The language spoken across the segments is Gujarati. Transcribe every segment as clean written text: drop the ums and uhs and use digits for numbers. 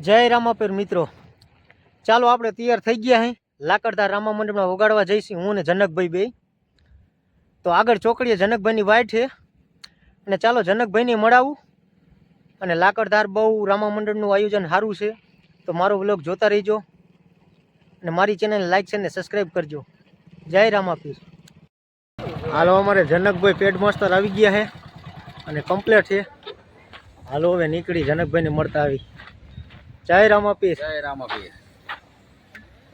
જય રામાપીર મિત્રો, ચાલો આપણે તૈયાર થઈ ગયા હે લાકડધાર રામા મંડપમાં વગાડવા જઈશું હું ને જનકભાઈ બે. તો આગળ ચોકડીએ જનકભાઈની વાઈટ છે અને ચાલો જનકભાઈને મળાવું. અને લાકડધાર બહુ રામા મંડપનું આયોજન સારું છે, તો મારો વ્લોગ જોતા રહેજો અને મારી ચેનલ લાઈક છે ને સબસ્ક્રાઈબ કરજો. જય રામાપીર. હાલો, અમારે જનકભાઈ પેડ માસ્ટર આવી ગયા છે અને કમ્પ્લીટ છે. હાલો હવે નીકળી જનકભાઈને મળતા આવી. જય રામાપીર. જય રામાપીર.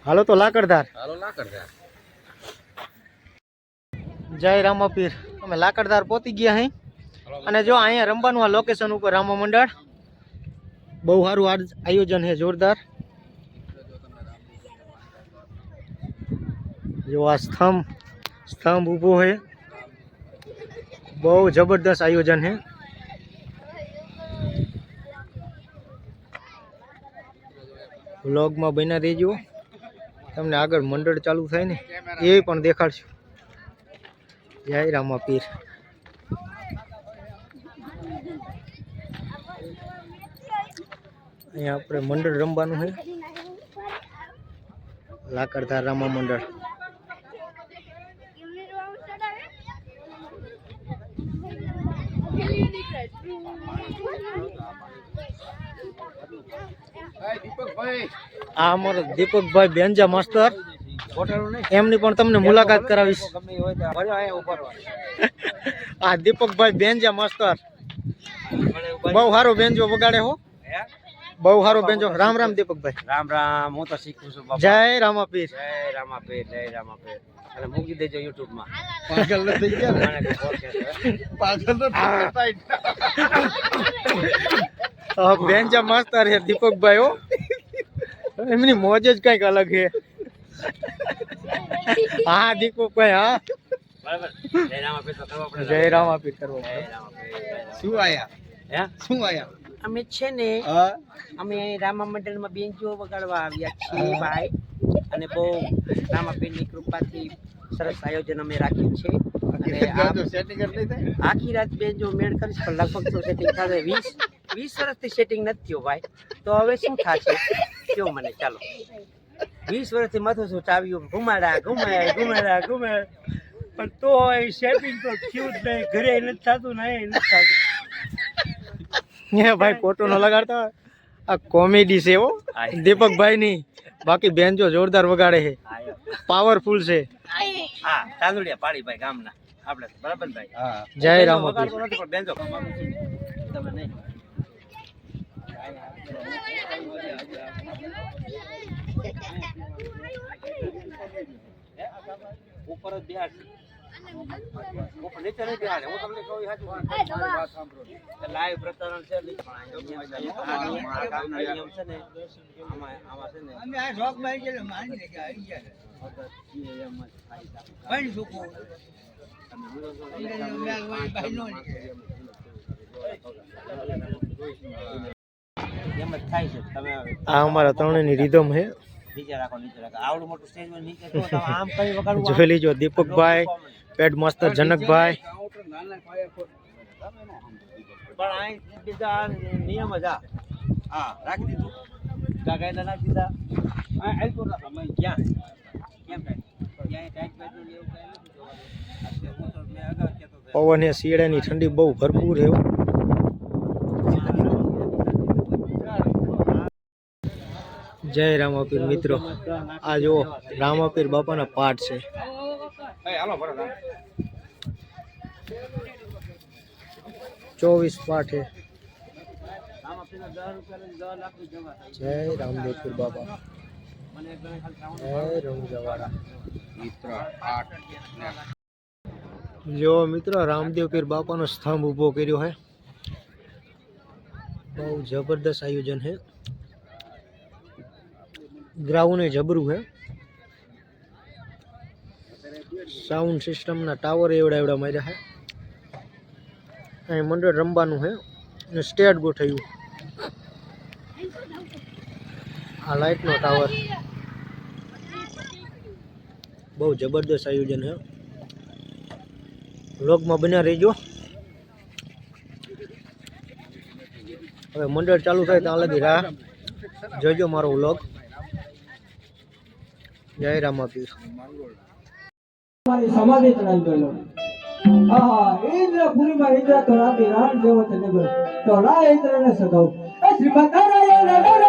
હાલો તો લાકડધાર. હાલો લાકડધાર. જય રામાપીર. અમે લાકડધાર પહોંચી ગયા હે અને જો અહીંયા રમવાનું આ લોકેશન ઉપર રામા મંડળ બહુ સારું આયોજન છે, જોરદાર. જો આ સ્તંભ ઊભો છે, બહુ જબરદસ્ત આયોજન છે. વ્લોગમાં બન્યા રહેજો, તમને આગળ મંડળ ચાલુ થાય ને એ પણ દેખાડશું. જય રામાપીર. અહીંયા આપણે મંડળ રમવાનું છે, લાકડધાર રામા મંડળ. આ અમારો દીપકભાઈ બેન્જા માસ્ટર, એમની પણ તમને મુલાકાત કરાવીશ. આ દીપકભાઈ બેન્જા માસ્ટર બહુ સારો બેન્જો વગાડે હો, બહુ સારો બેન્જો. રામ રામ દીપકભાઈ. રામ રામ. હું તો શીખું છું બાપા. જય રામાપીર. જય રામાપીર. જય રામાપીર. અને મૂકી દેજો YouTube માં. પાગલ ન થઈ ગયા ને? પાગલ ન થઈ. બેન્જા માસ્ટર છે દીપકભાઈ હો, એમની મોજ જ કઈક અલગ છે. હા દીપકભાઈ, હા બરાબર. જય રામાપીર તો કરવો પડે. જય રામાપીર કરવો. જય રામાપીર. શું આયા? હે શું આયા? અમે છે ને અમે રામા મંડળમાં બેન્ચો વગાડવા આવ્યા છીએ ભાઈ, અને બહુ રામાપીરની કૃપાથી સરસ આયોજન અમે રાખ્યું છે. અને આખી રાત બેન્ચો મેળ કરીશ, પણ લગભગ તો સેટિંગ થશે. 20 વર્ષથી સેટિંગ નથી થયું ભાઈ, તો હવે શું થશે કયો મને. ચાલો, 20 વર્ષથી માથું શું ચાવ્યું, ઘુમાડા પણ તો સેટિંગ તો થયું જ નહીં. ઘરે નથી થતું ને એ નથી થતું. ભાઈ ખોટું ન લગાડતા, આ કોમેડી છે હો દીપકભાઈ ની. બાકી બેન્જો જોરદાર વગાડે છે, પાવરફુલ છે. હા, તાંદુડિયા પાડી ભાઈ ગામના આપણે, બરાબર ભાઈ. હા, જય રામાપીર. વગાડતો નથી પણ બેન્જો કમાવું છે તમે નહીં. ઉપર જ બિહાર છે, ઉપર નીચે નહીં બિહાર. હું તમને કહું સાચું વાત સાંભળો. લાઈવ પ્રસારણ છે, નિયમ છે ને આમાં છે ને એમ જ થાય છે. તમે આ અમારા ત્રણેયની રીધમ છે. નીચે રાખો, નીચે રાખો. આવડું મોટું સ્ટેજ માં નીચે તો તમે આમ કરી વગાડવું. જોઈ લીજો, દીપકભાઈ, પેડ માસ્ટર જનકભાઈ. પણ આ બીજા નિયમ જ હા રાખી દીધું. ગાયલા નાખી દીધા. આ હેલ્પ રાખો. ક્યાં કેમ થાય ક્યાં ટાઈટ બેઠું એવું કઈ નથી જોવાનું. હું તો મેં અગાઉ કહેતો હતો. પવન એ શિયાળાની ઠંડી બહુ ભરપૂર છે. જય રામાપીર મિત્રો, આ જો રામાપીર બાપાના પાઠ છે. હાલો બરો 24 પાઠ છે. જય રામદેવપીર બાબા. જય રંગજવાડા. જો મિત્રો, રામદેવપીર બાપાનો સ્તંભ ઊભો કર્યો છે. બહુ જબરદસ્ત આયોજન છે. ગ્રાઉન્ડ જબરું છે. સાઉન્ડ સિસ્ટમના ટાવર એવડા માર્યા છે. અહીં મંડળ રમવાનું છે અને સ્ટેજ ગોઠવ્યું. આ લાઇટનો ટાવર બહુ જબરદસ્ત આયોજન છે. વ્લોગમાં બન્યા રહેજો. હવે મંડળ ચાલુ થાય ત્યાં લગી રાહ જોજો મારો વ્લોગ. જય રામાપીર. મારી સમાધિ ચડાવી દો. આહા ઇન્દ્રપુરીમાં ઇન્દ્ર તો રાતી રાણ જેવો છે નગર તો લા ઇન્દ્રને સગાઉ. શ્રીમદ નારાયણ